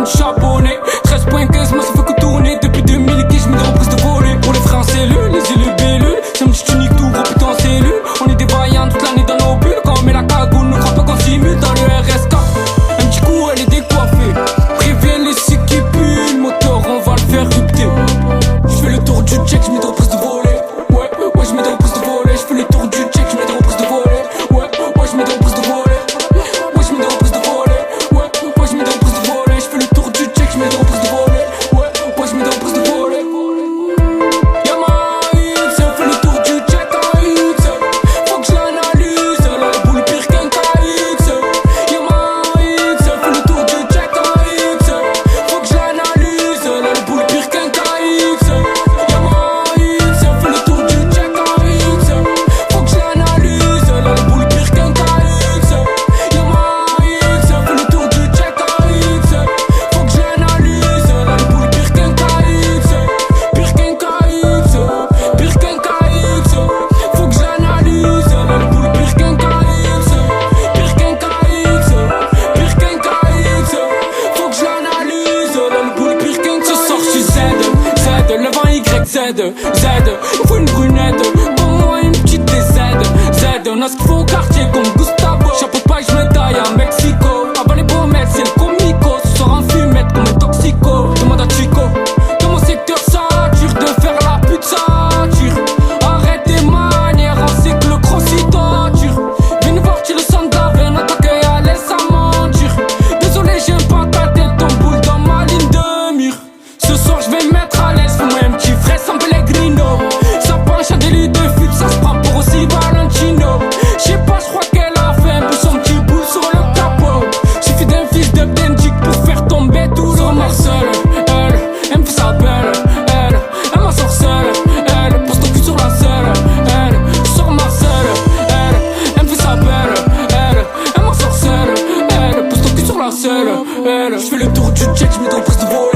me charbonner. 13.15, moi ça fait que tourner. Depuis 2000 je mets des reprises de volée. Pour les frères en cellule, les îles bellules. C'est un petit tunique tout gros putain en cellule. On est des vaillants toute l'année dans nos bulles. Quand on met la cagoule, ne crois pas qu'on simule dans le RS4. Un petit coup, elle est décoiffée. Préviens les sites qui puent. Le moteur, on va le faire rupter. Je fais le tour du check, je mets des reprises de volée. Ouais, je mets des reprises de volée. Je fais le tour du check, je mets des reprises de volée. Ouais, je mets des reprises de volée. Ouais, je mets des reprises de volée. Ouais, je mets des reprises de volée. Je fais le tour du check, je mets des reprises de volée. Ouais, je mets des reprises de volée. Y'a ma hit, ça fait le tour du check en hit. Faut que je l'analyse, là la boule pire qu'un KX. Y'a ma hit, ça fait le tour du check en hit. Faut que je l'analyse, là la boule pire qu'un KX. Y'a ma hit, ça fait le tour du check en hit. Faut que je l'analyse, là la boule pire qu'un KX. Y'a ma hit, ça fait le tour du check en hit. Faut que je l'analyse, là la boule pire qu'un KX. Pire qu'un KX, pire qu'un KX. Faut que je l'analyse, là la boule pire qu'un KX. Pire qu'un KX, pire qu'un KX. Faut que je l'analyse, là la boule pire qu'un KX. Ce soir je suis Z, le vent YZ, il faut une brunette, comme moi une petite DZ. On a ce qu'il faut au quartier comme Gustavo. Chapeau de paille, je me taille à Mexico. Avant les beaux mecs, c'est le comico. Ce soir en fumette comme un toxico. Demande à Chico. Dans mon secteur sature, de faire la pute sature. Arrête tes manières, on sait que le crossi torture. Viens nous voir, tu le sens d'avant, attaqué à l'aise, ça mentir. Désolé, j'aime pas ta tête, ton boule dans ma ligne de mire. Ce soir, je vais me mettre à l'aise, fais-moi un petit frais sans Pellegrino. Ça penche à des lits de fuite, ça se prend pour aussi Valentino. J'sais pas, j'crois qu'elle a fait un peu son petit bout sur le capot. Suffit d'un fils de Bendik pour faire tomber tout le Marcel. Elle me fait sa belle, elle m'en sort seule. Elle pose ton cul sur la selle, elle sort Marcel. Elle me fait sa belle, elle m'en sort seule. Elle pose ton cul sur la selle. Je fais le tour du check, j'mets des reprises de volée.